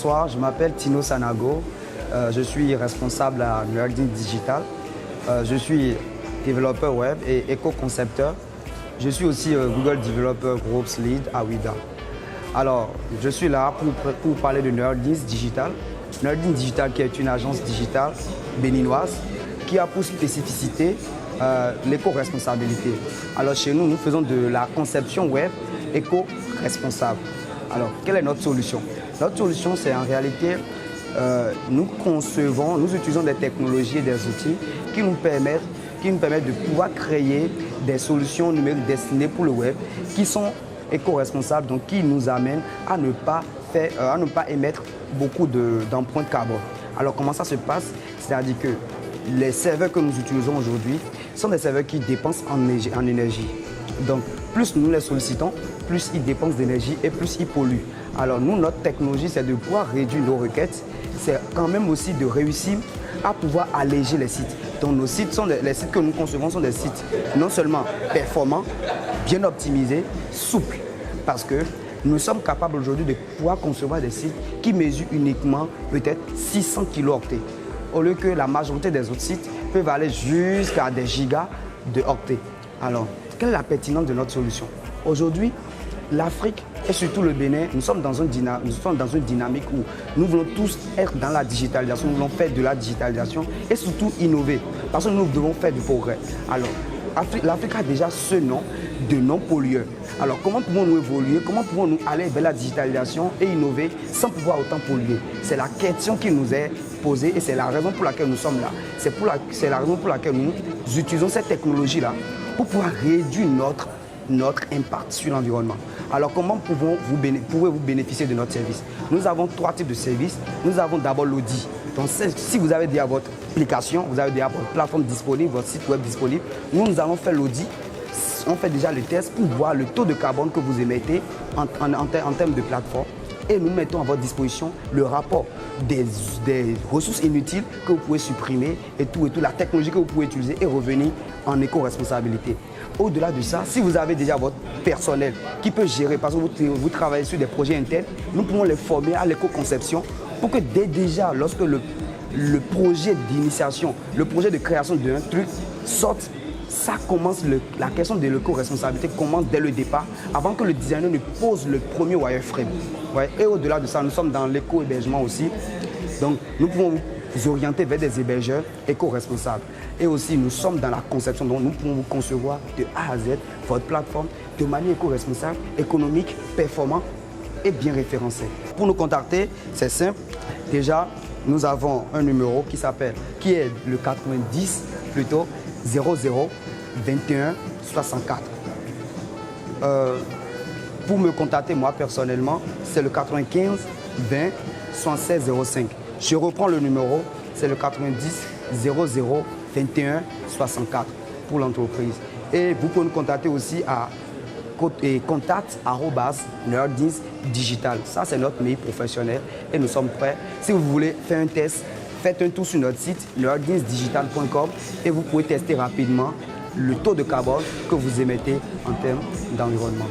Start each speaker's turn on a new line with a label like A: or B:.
A: bonsoir, je m'appelle Tino Sanago. Je suis responsable à Nerdins Digital. Je suis développeur web et éco-concepteur. Je suis aussi Google Developer Groups Lead à WIDA. Alors, je suis là pour parler de Nerdins Digital. Nerdins Digital qui est une agence digitale béninoise qui a pour spécificité l'éco-responsabilité. Alors chez nous, nous faisons de la conception web éco-responsable. Alors, quelle est notre solution? Notre solution, c'est en réalité, nous utilisons des technologies et des outils qui nous permettent de pouvoir créer des solutions numériques destinées pour le web qui sont éco-responsables, donc qui nous amènent à ne pas émettre beaucoup d'empreintes carbone. Alors comment ça se passe? C'est-à-dire que les serveurs que nous utilisons aujourd'hui sont des serveurs qui dépensent en énergie. Donc plus nous les sollicitons, plus ils dépensent d'énergie et plus ils polluent. Alors nous, notre technologie, c'est de pouvoir réduire nos requêtes. C'est quand même aussi de réussir à pouvoir alléger les sites. Donc les sites que nous concevons sont des sites non seulement performants, bien optimisés, souples. Parce que nous sommes capables aujourd'hui de pouvoir concevoir des sites qui mesurent uniquement peut-être 600 kilo-octets. Au lieu que la majorité des autres sites peuvent aller jusqu'à des gigas de octets. Alors, quelle est la pertinence de notre solution? Aujourd'hui, l'Afrique et surtout le Bénin, nous sommes dans une dynamique où nous voulons tous être dans la digitalisation, nous voulons faire de la digitalisation et surtout innover, parce que nous devons faire du progrès. Alors, l'Afrique a déjà ce nom de non-pollueur. Alors, comment pouvons-nous évoluer, comment pouvons-nous aller vers la digitalisation et innover sans pouvoir autant polluer? C'est la question qui nous est posée et c'est la raison pour laquelle nous sommes là. C'est la raison pour laquelle nous utilisons cette technologie-là pour pouvoir réduire notre impact sur l'environnement. Alors, comment pouvez-vous bénéficier de notre service? Nous avons 3 types de services. Nous avons d'abord l'audit. Donc, si vous avez déjà votre application, vous avez déjà votre plateforme disponible, votre site web disponible, nous allons faire l'audit. On fait déjà le test pour voir le taux de carbone que vous émettez en termes de plateforme. Et nous mettons à votre disposition le rapport des ressources inutiles que vous pouvez supprimer et tout, la technologie que vous pouvez utiliser et revenir en éco-responsabilité. Au-delà de ça, si vous avez déjà votre personnel qui peut gérer, parce que vous travaillez sur des projets internes, nous pouvons les former à l'éco-conception pour que déjà, lorsque le projet d'initiation, le projet de création d'un truc sorte, ça commence, la question de l'éco-responsabilité commence dès le départ, avant que le designer ne pose le premier wireframe. Ouais. Et au-delà de ça, nous sommes dans l'éco-hébergement aussi. Donc, nous pouvons vous orienter vers des hébergeurs éco-responsables. Et aussi, nous sommes dans la conception, donc nous pouvons vous concevoir de A à Z votre plateforme de manière éco-responsable, économique, performante et bien référencée. Pour nous contacter, c'est simple. Déjà, nous avons un numéro qui est le 90 plutôt 00 21 64. Pour me contacter moi personnellement, c'est le 95 20 76 05. Je reprends le numéro, c'est le 90 00 21 64 pour l'entreprise. Et vous pouvez nous contacter aussi à contact@nerdins-digital. Ça, c'est notre mail professionnel et nous sommes prêts. Si vous voulez faire un test, faites un tour sur notre site nerdinsdigital.com et vous pouvez tester rapidement le taux de carbone que vous émettez en termes d'environnement.